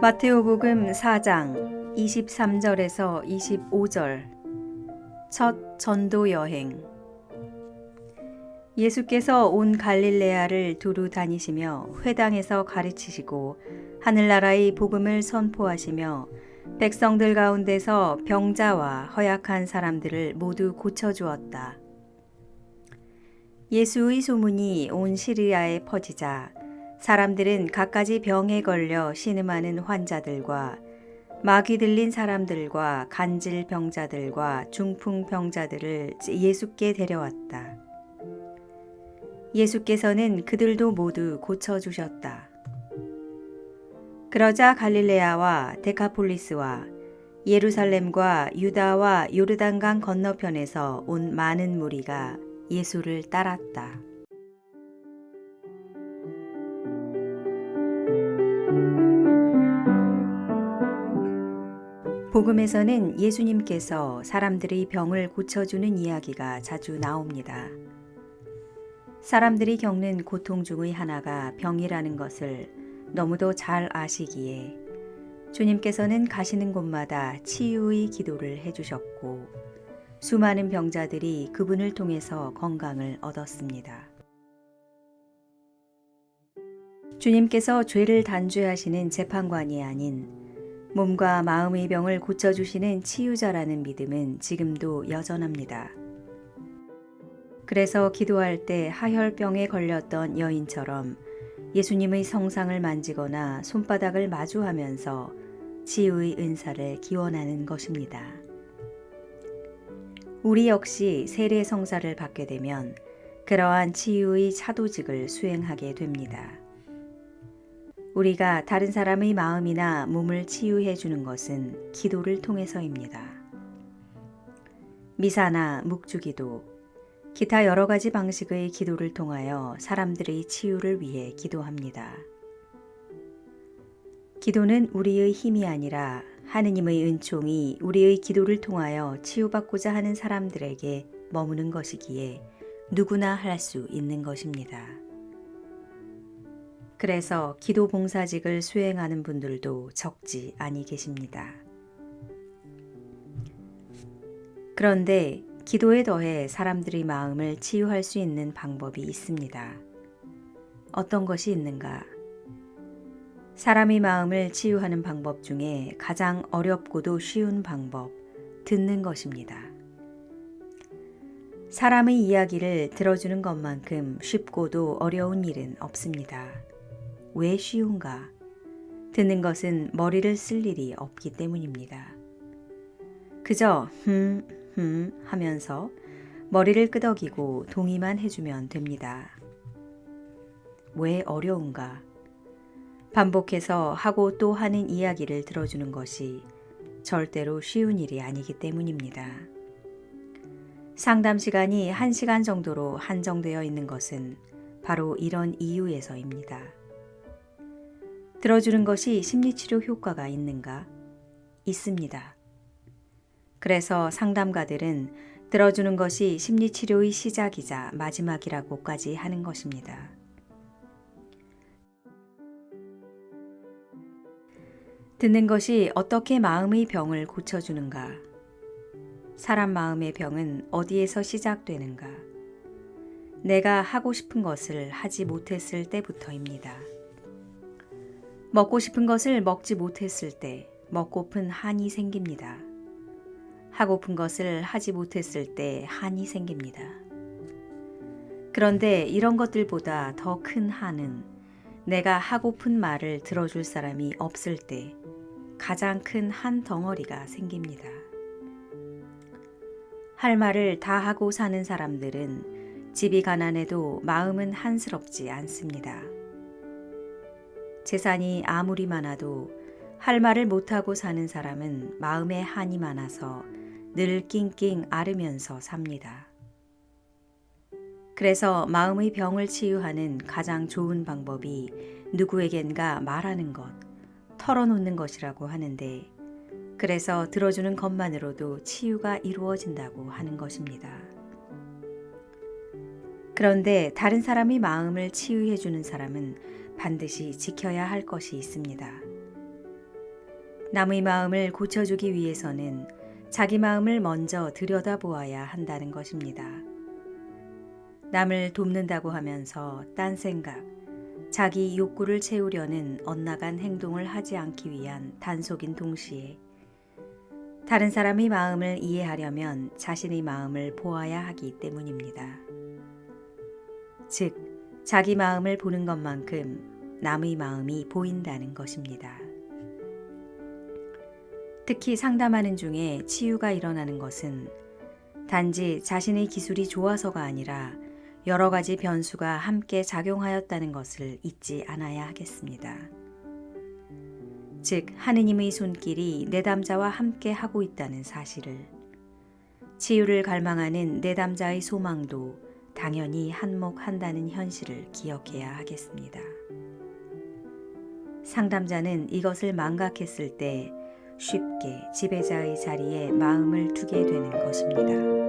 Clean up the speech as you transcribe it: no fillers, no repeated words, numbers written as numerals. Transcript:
마테오복음 4장 23절에서 25절 첫 전도 여행. 예수께서 온 갈릴레아를 두루 다니시며 회당에서 가르치시고 하늘나라의 복음을 선포하시며 백성들 가운데서 병자와 허약한 사람들을 모두 고쳐주었다. 예수의 소문이 온 시리아에 퍼지자 사람들은 갖가지 병에 걸려 신음하는 환자들과 마귀 들린 사람들과 간질 병자들과 중풍 병자들을 예수께 데려왔다. 예수께서는 그들도 모두 고쳐주셨다. 그러자 갈릴레아와 데카폴리스와 예루살렘과 유다와 요르단강 건너편에서 온 많은 무리가 예수를 따랐다. 복음에서는 예수님께서 사람들의 병을 고쳐주는 이야기가 자주 나옵니다. 사람들이 겪는 고통 중의 하나가 병이라는 것을 너무도 잘 아시기에 주님께서는 가시는 곳마다 치유의 기도를 해주셨고 수많은 병자들이 그분을 통해서 건강을 얻었습니다. 주님께서 죄를 단죄하시는 재판관이 아닌 몸과 마음의 병을 고쳐주시는 치유자라는 믿음은 지금도 여전합니다. 그래서 기도할 때 하혈병에 걸렸던 여인처럼 예수님의 성상을 만지거나 손바닥을 마주하면서 치유의 은사를 기원하는 것입니다. 우리 역시 세례 성사를 받게 되면 그러한 치유의 차도직을 수행하게 됩니다. 우리가 다른 사람의 마음이나 몸을 치유해 주는 것은 기도를 통해서입니다. 미사나 묵주기도, 기타 여러 가지 방식의 기도를 통하여 사람들의 치유를 위해 기도합니다. 기도는 우리의 힘이 아니라 하느님의 은총이 우리의 기도를 통하여 치유받고자 하는 사람들에게 머무는 것이기에 누구나 할 수 있는 것입니다. 그래서 기도 봉사직을 수행하는 분들도 적지 아니 계십니다. 그런데 기도에 더해 사람들의 마음을 치유할 수 있는 방법이 있습니다. 어떤 것이 있는가? 사람의 마음을 치유하는 방법 중에 가장 어렵고도 쉬운 방법, 듣는 것입니다. 사람의 이야기를 들어주는 것만큼 쉽고도 어려운 일은 없습니다. 왜 쉬운가? 듣는 것은 머리를 쓸 일이 없기 때문입니다. 그저 하면서 머리를 끄덕이고 동의만 해주면 됩니다. 왜 어려운가? 반복해서 하고 또 하는 이야기를 들어주는 것이 절대로 쉬운 일이 아니기 때문입니다. 상담 시간이 1시간 정도로 한정되어 있는 것은 바로 이런 이유에서입니다. 들어주는 것이 심리치료 효과가 있는가? 있습니다. 그래서 상담가들은 들어주는 것이 심리치료의 시작이자 마지막이라고까지 하는 것입니다. 듣는 것이 어떻게 마음의 병을 고쳐주는가? 사람 마음의 병은 어디에서 시작되는가? 내가 하고 싶은 것을 하지 못했을 때부터입니다. 먹고 싶은 것을 먹지 못했을 때 먹고픈 한이 생깁니다. 하고픈 것을 하지 못했을 때 한이 생깁니다. 그런데 이런 것들보다 더 큰 한은 내가 하고픈 말을 들어줄 사람이 없을 때 가장 큰 한 덩어리가 생깁니다. 할 말을 다 하고 사는 사람들은 집이 가난해도 마음은 한스럽지 않습니다. 재산이 아무리 많아도 할 말을 못하고 사는 사람은 마음에 한이 많아서 늘 낑낑 앓으면서 삽니다. 그래서 마음의 병을 치유하는 가장 좋은 방법이 누구에겐가 말하는 것, 털어놓는 것이라고 하는데, 그래서 들어주는 것만으로도 치유가 이루어진다고 하는 것입니다. 그런데 다른 사람의 마음을 치유해주는 사람은 반드시 지켜야 할 것이 있습니다. 남의 마음을 고쳐주기 위해서는 자기 마음을 먼저 들여다보아야 한다는 것입니다. 남을 돕는다고 하면서 딴 생각, 자기 욕구를 채우려는 엇나간 행동을 하지 않기 위한 단속인 동시에 다른 사람의 마음을 이해하려면 자신의 마음을 보아야 하기 때문입니다. 즉, 자기 마음을 보는 것만큼 남의 마음이 보인다는 것입니다. 특히 상담하는 중에 치유가 일어나는 것은 단지 자신의 기술이 좋아서가 아니라 여러 가지 변수가 함께 작용하였다는 것을 잊지 않아야 하겠습니다. 즉, 하느님의 손길이 내담자와 함께 하고 있다는 사실을, 치유를 갈망하는 내담자의 소망도 당연히 한몫한다는 현실을 기억해야 하겠습니다. 상담자는 이것을 망각했을 때 쉽게 지배자의 자리에 마음을 두게 되는 것입니다.